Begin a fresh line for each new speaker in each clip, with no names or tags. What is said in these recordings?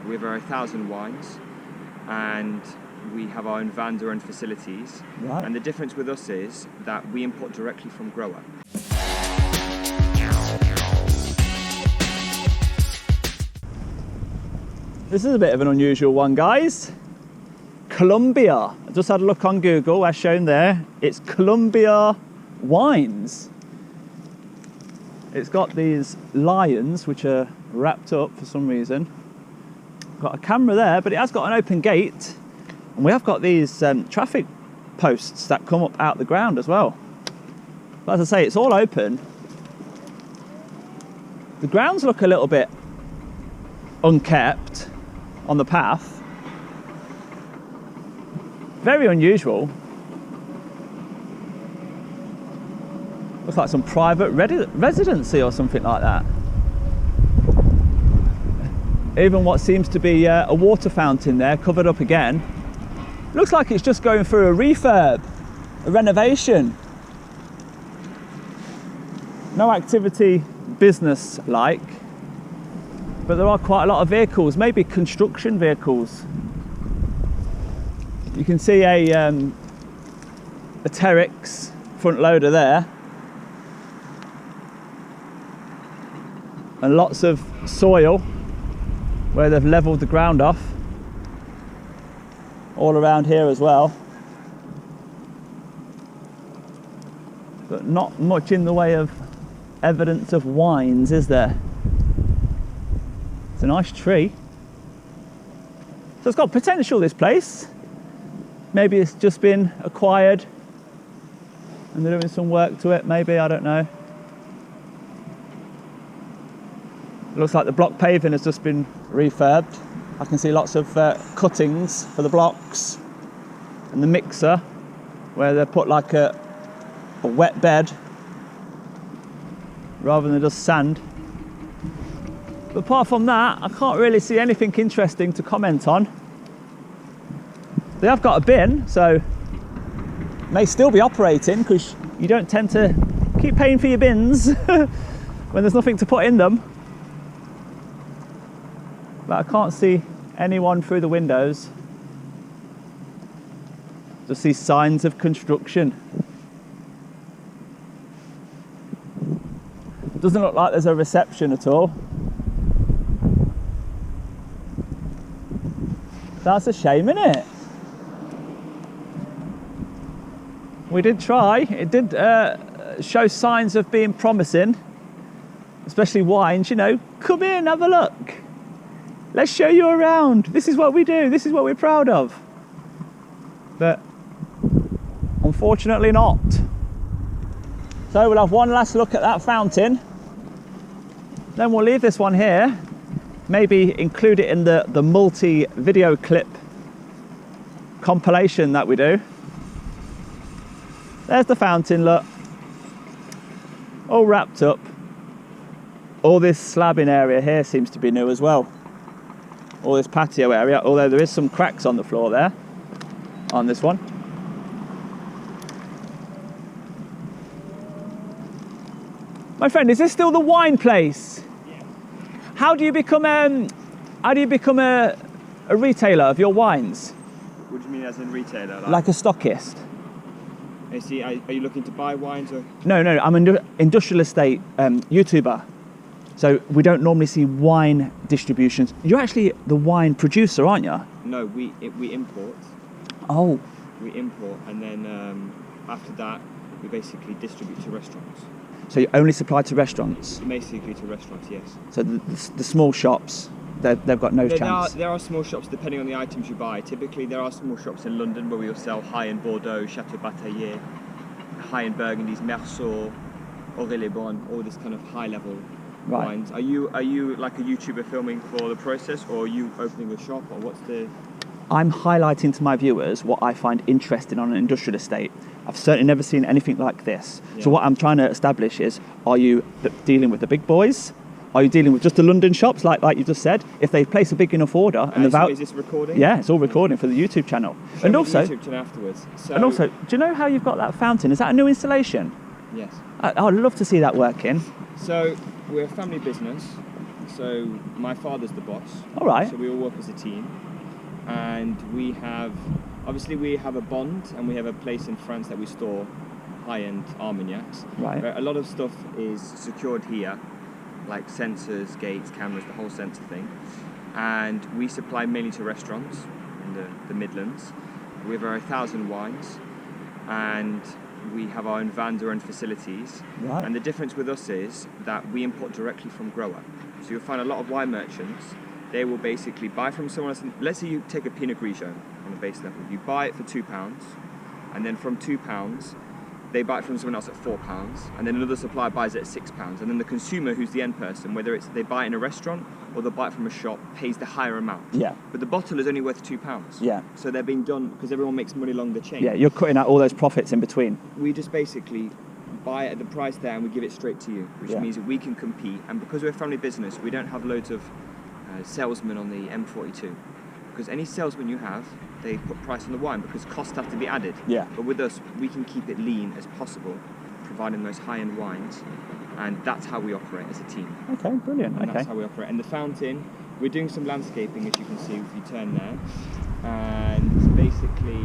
We have over 1,000 wines, and we have our own vans, our own facilities.
Right.
And the difference with us is that we import directly from grower.
This is a bit of an unusual one, guys. Colombier. I just had a look on Google, as shown there. It's Colombier wines. It's got these lions which are wrapped up for some reason. Got a camera there, but it has got an open gate, and we have got these traffic posts that come up out the ground as well. But as I say, it's all open. The grounds look a little bit unkept on the path. Very unusual. Looks like some private residency or something like that. Even what seems to be a water fountain there, covered up again. Looks like it's just going through a refurb, a renovation. No activity business-like, but there are quite a lot of vehicles, maybe construction vehicles. You can see a Terex front loader there. And lots of soil where they've levelled the ground off. All around here as well. But not much in the way of evidence of wines, is there? It's a nice tree. So it's got potential, this place. Maybe it's just been acquired and they're doing some work to it, maybe, I don't know. It looks like the block paving has just been refurbed. I can see lots of cuttings for the blocks, and the mixer where they put like a wet bed rather than just sand. But apart from that, I can't really see anything interesting to comment on. They have got a bin, so may still be operating, because you don't tend to keep paying for your bins when there's nothing to put in them. But I can't see anyone through the windows. Just see signs of construction. Doesn't look like there's a reception at all. That's a shame, isn't it? We did try. It did show signs of being promising, especially wines. You know, come in, have a look. Let's show you around. This is what we do. This is what we're proud of. But unfortunately not. So we'll have one last look at that fountain. Then we'll leave this one here. Maybe include it in the multi-video clip compilation that we do. There's the fountain, look. All wrapped up. All this slabbing area here seems to be new as well. All this patio area, although there is some cracks on the floor there, on this one. My friend, is this still the wine place?
Yeah.
How do you become a retailer of your wines?
What do you mean as in retailer?
Like a stockist?
I see, are you looking to buy wines or?
No, I'm an industrial estate YouTuber. So we don't normally see wine distributions. You're actually the wine producer, aren't you?
No, we import.
Oh.
We import, and then after that, we basically distribute to restaurants.
So you only supply to restaurants?
Basically to restaurants, yes.
So the small shops, they've got no chance?
There are small shops depending on the items you buy. Typically there are small shops in London where we will sell high-end Bordeaux, Chateau Bataillé, high-end Burgundies, Merceau, Aurélie-Bon, all this kind of high-level wines. Are you like a YouTuber filming for the process, or are you opening a shop, or what's the...
I'm highlighting to my viewers what I find interesting on an industrial estate. I've certainly never seen anything like this. Yeah. So what I'm trying to establish is, are you dealing with the big boys? Are you dealing with just the London shops, like you just said? If they place a big enough order, and
so is this recording?
Yeah, it's all recording for the YouTube channel.
Show and also, the YouTube channel afterwards. So,
and also, do you know how you've got that fountain? Is that a new installation?
Yes.
I'd love to see that working.
So we're a family business. So my father's the boss.
All right.
So we all work as a team, and we have a bond, and we have a place in France that we store high-end Armagnacs.
Right.
But a lot of stuff is secured here, like sensors, gates, cameras, the whole sensor thing. And we supply mainly to restaurants in the Midlands. We have over 1,000 wines, and we have our own vans, our own facilities.
Right.
And the difference with us is that we import directly from grower. So you'll find a lot of wine merchants, they will basically buy from someone else. Let's say you take a Pinot Grigio on the base level. You buy it for £2, and then from £2, they buy it from someone else at £4, and then another supplier buys it at £6, and then the consumer, who's the end person, whether it's they buy it in a restaurant or they buy it from a shop, pays the higher amount.
Yeah.
But the bottle is only worth £2.
Yeah.
So they're being done because everyone makes money along the chain.
Yeah, you're cutting out all those profits in between.
We just basically buy it at the price there and we give it straight to you, which means that we can compete. And because we're a family business, we don't have loads of salesmen on the M42. Because any salesman you have, they put price on the wine because costs have to be added.
Yeah.
But with us, we can keep it lean as possible, providing those high-end wines, and that's how we operate as a team.
Okay, brilliant.
And
okay.
that's how we operate. And the fountain, we're doing some landscaping, as you can see if you turn there. And basically,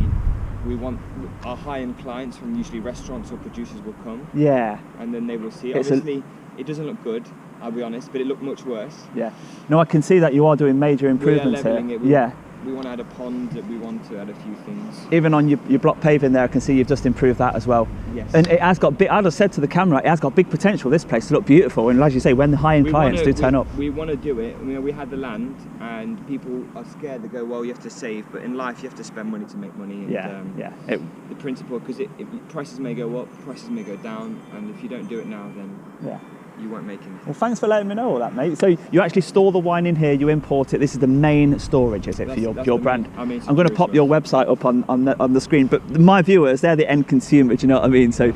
we want our high-end clients from usually restaurants or producers will come.
Yeah.
And then they will see. Obviously, it doesn't look good, I'll be honest, but it looked much worse.
Yeah. No, I can see that you are doing major improvements
we are leveling
here.
it. We want to add a pond, we want to add a few things.
Even on your block paving there, I can see you've just improved that as well.
Yes.
And it has got big, I just said to the camera, it has got big potential, this place, to look beautiful. And as you say, when the high-end clients do turn up.
We want to do it. I mean, we had the land, and people are scared. They go, well, you have to save, but in life, you have to spend money to make money. And, the principle, because prices may go up, prices may go down, and if you don't do it now, then you won't make anything.
Well, thanks for letting me know all that, mate. So you actually store the wine in here, you import it. This is the main storage, is it, for your brand? I'm going to pop your website up on the screen, but my viewers, they're the end consumer, do you know what I mean? So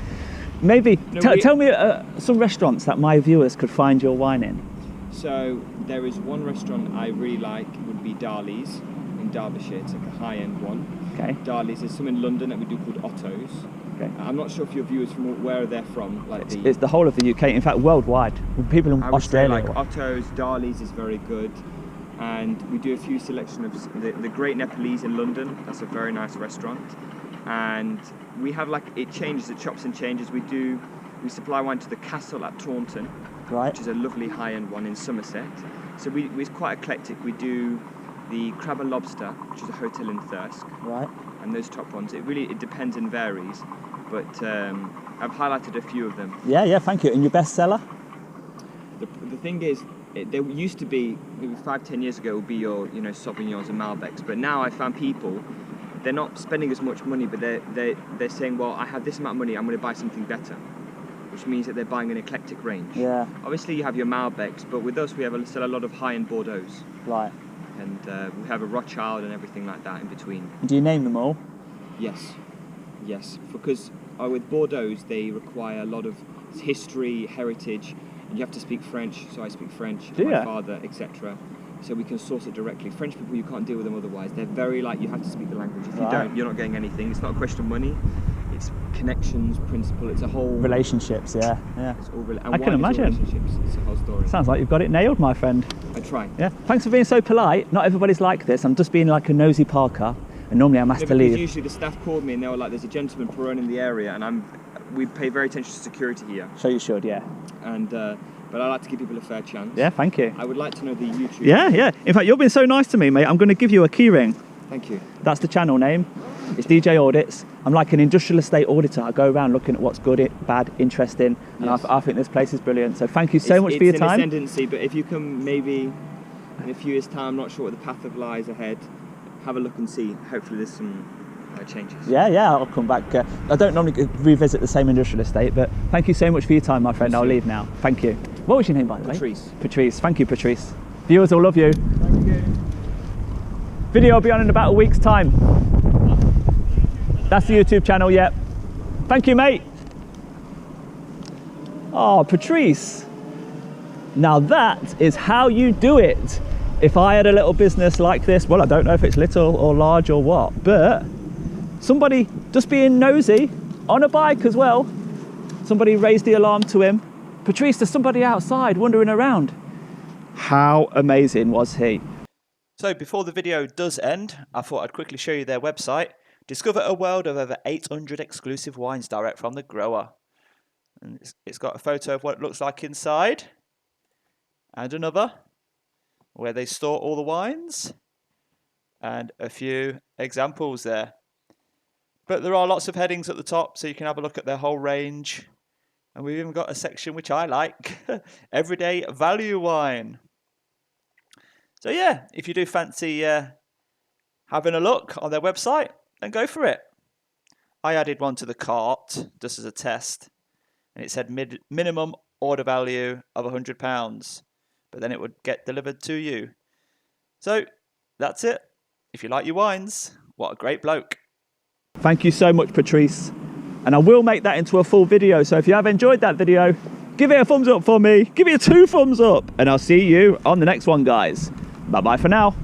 maybe tell me some restaurants that my viewers could find your wine in.
So there is one restaurant I really like, would be Darley's in Derbyshire. It's like a high-end one.
Okay.
Darley's. There's some in London that we do called Otto's.
Okay.
I'm not sure if your viewers from where they're from.
It's the whole of the UK, in fact worldwide. People in Australia.
Like Otto's, Darley's is very good, and we do a few selection of the Great Nepalese in London. That's a very nice restaurant, and we have it changes, it chops and changes. We supply wine to the Castle at Taunton, which is a lovely high-end one in Somerset. So we're quite eclectic. We do the Crab and Lobster, which is a hotel in Thirsk. Right. And those top ones, it depends and varies, but I've highlighted a few of them.
Yeah, thank you. And your bestseller?
The thing is, there used to be, maybe 5-10 years ago, would be your Sauvignons and Malbecs, but now I found people, they're not spending as much money, but they're saying, well, I have this amount of money, I'm going to buy something better, which means that they're buying an eclectic range. Yeah. Obviously, you have your Malbecs, but with us, we still a lot of high-end Bordeaux. Right. And we have a Rothschild and everything like that in between.
Do you name them all?
Yes, because with Bordeaux they require a lot of history, heritage, and you have to speak French, so I speak French, my father, etc. So we can source it directly. French people, you can't deal with them otherwise. They're very you have to speak the language. If you don't, you're not getting anything. It's not a question of money. It's connections, principle. It's a whole
relationships. Yeah.
It's all
I can imagine.
Relationships. It's a whole story.
Sounds like you've got it nailed, my friend.
I try.
Yeah. Thanks for being so polite. Not everybody's like this. I'm just being like a nosy Parker, and normally I'm asked to leave.
Usually the staff called me and they were like, "There's a gentleman prone in the area," and we pay very attention to security here.
So you should, yeah.
And but I like to give people a fair chance.
Yeah, thank you.
I would like to know the YouTube.
Yeah. In fact, you've been so nice to me, mate. I'm going to give you a key ring.
Thank you.
That's the channel name. It's djaudits. I'm like an industrial estate auditor. I go around looking at what's good, bad, interesting, and I think this place is brilliant. So thank you so much for your time.
It's an ascendancy, but if you come maybe in a few years' time, I'm not sure what the path of lies ahead, have a look and see. Hopefully there's some changes. Yeah, I'll come back. I don't normally revisit the same industrial estate, but thank you so much for your time, my friend. I'll leave now. Thank you. What was your name, by the way? Patrice. Thank you, Patrice. Viewers will love you. Thank you.
Video will be on in about a week's time. That's the YouTube channel, yeah. Thank you, mate. Oh, Patrice. Now that is how you do it. If I had a little business like this, well, I don't know if it's little or large or what, but somebody just being nosy on a bike as well. Somebody raised the alarm to him. Patrice, there's somebody outside wandering around. How amazing was he?
So before the video does end, I thought I'd quickly show you their website. Discover a world of over 800 exclusive wines direct from the grower. And it's got a photo of what it looks like inside. And another, where they store all the wines. And a few examples there. But there are lots of headings at the top, so you can have a look at their whole range. And we've even got a section which I like, everyday value wine. So yeah, if you do fancy having a look on their website, then go for it. I added one to the cart just as a test, and it said minimum order value of £100, but then it would get delivered to you. So that's it. If you like your wines, what a great bloke.
Thank you so much, Patrice. And I will make that into a full video. So if you have enjoyed that video, give it a thumbs up for me. Give it 2 thumbs up. And I'll see you on the next one, guys. Bye-bye for now.